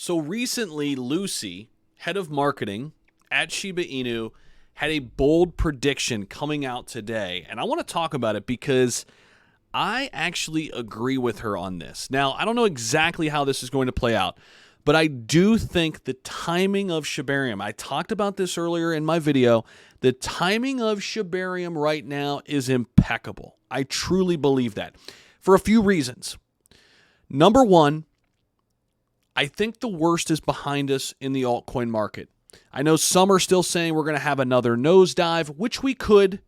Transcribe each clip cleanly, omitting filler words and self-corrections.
So recently, Lucy, head of marketing at Shiba Inu, had a bold prediction coming out today. And I want to talk about it because I actually agree with her on this. Now, I don't know exactly how this is going to play out, but I do think the timing of Shibarium, I talked about this earlier in my video, the timing of Shibarium right now is impeccable. I truly believe that for a few reasons. Number one, I think the worst is behind us in the altcoin market. I know some are still saying we're going to have another nosedive, which we could.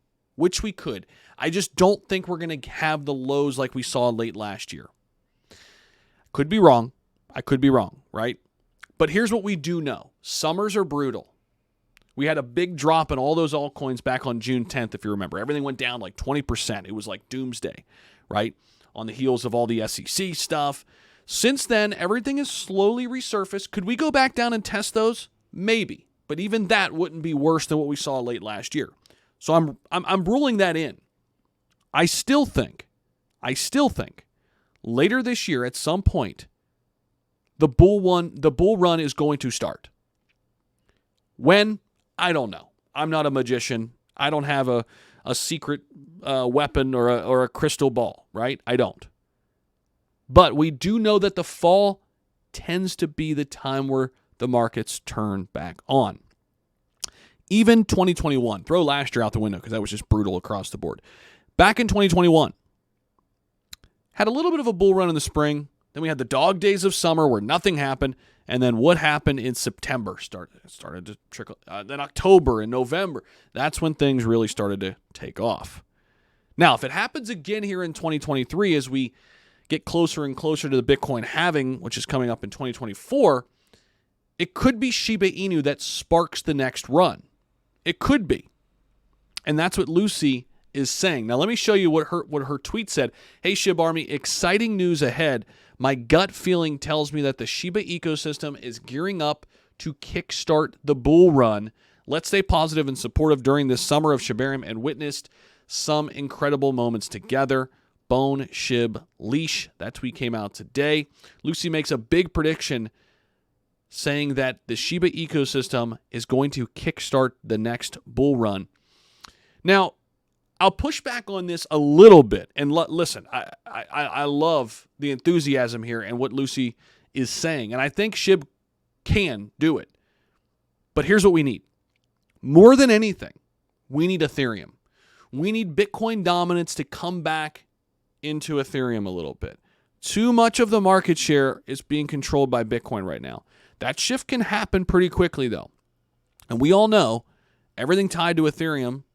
I just don't think we're going to have the lows like we saw late last year. Could be wrong. I could be wrong, right? But here's what we do know. Summers are brutal. We had a big drop in all those altcoins back on June 10th, if you remember. Everything went down like 20%. It was like doomsday, right? On the heels of all the SEC stuff. Since then, everything has slowly resurfaced. Could we go back down and test those? Maybe. But even that wouldn't be worse than what we saw late last year. So I'm ruling that in. I still think later this year at some point, the bull run is going to start. When? I don't know. I'm not a magician. I don't have a secret weapon or a crystal ball, right? I don't. But we do know that the fall tends to be the time where the markets turn back on. Even 2021, throw last year out the window because that was just brutal across the board. Back in 2021, had a little bit of a bull run in the spring. Then we had the dog days of summer where nothing happened. And then what happened in September started to trickle. Then October and November, that's when things really started to take off. Now, if it happens again here in 2023 as we get closer and closer to the Bitcoin halving, which is coming up in 2024, it could be Shiba Inu that sparks the next run. It could be. And that's what Lucy is saying. Now, let me show you what her tweet said. Hey, Shib Army, exciting news ahead. My gut feeling tells me that the Shiba ecosystem is gearing up to kickstart the bull run. Let's stay positive and supportive during this summer of Shibarium and witnessed some incredible moments together. Bone Shib Leash. That tweet came out today. Lucy makes a big prediction saying that the Shiba ecosystem is going to kickstart the next bull run. Now, I'll push back on this a little bit. And listen, I love the enthusiasm here and what Lucy is saying. And I think Shib can do it. But here's what we need. More than anything, we need Ethereum. We need Bitcoin dominance to come back into Ethereum a little bit. Too much of the market share is being controlled by Bitcoin right now. That shift can happen pretty quickly, though. And we all know everything tied to Ethereum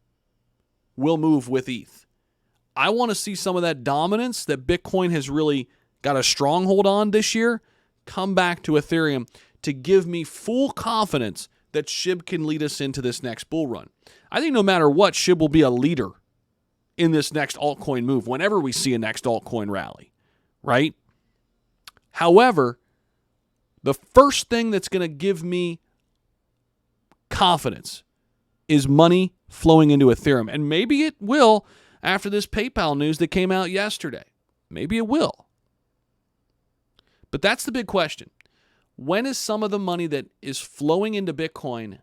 will move with ETH. I want to see some of that dominance that Bitcoin has really got a stronghold on this year come back to Ethereum to give me full confidence that SHIB can lead us into this next bull run. I think no matter what, SHIB will be a leader in this next altcoin move whenever we see a next altcoin rally, right? However, the first thing that's going to give me confidence is money flowing into Ethereum. And maybe it will after this PayPal news that came out yesterday. Maybe it will. But that's the big question. When is some of the money that is flowing into Bitcoin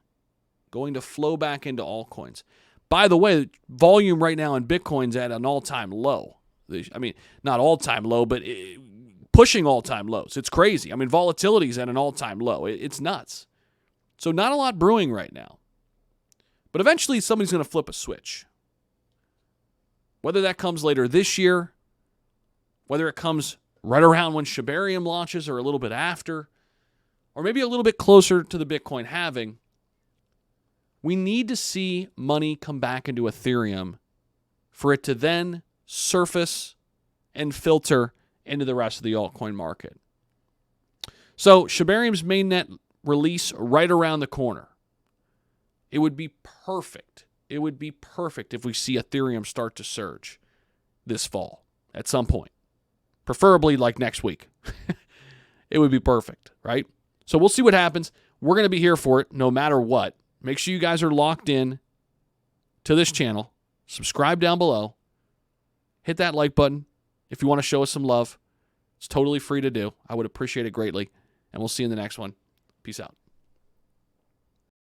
going to flow back into altcoins? By the way, volume right now in Bitcoin's at an all-time low. I mean, not all-time low, but pushing all-time lows. It's crazy. I mean, volatility is at an all-time low. It's nuts. So not a lot brewing right now. But eventually somebody's going to flip a switch. Whether that comes later this year, whether it comes right around when Shibarium launches or a little bit after, or maybe a little bit closer to the Bitcoin halving, we need to see money come back into Ethereum for it to then surface and filter into the rest of the altcoin market. So Shibarium's mainnet release right around the corner. It would be perfect. It would be perfect if we see Ethereum start to surge this fall at some point. Preferably like next week. It would be perfect, right? So we'll see what happens. We're going to be here for it no matter what. Make sure you guys are locked in to this channel. Subscribe down below. Hit that like button if you want to show us some love. It's totally free to do. I would appreciate it greatly. and we'll see you in the next one. Peace out.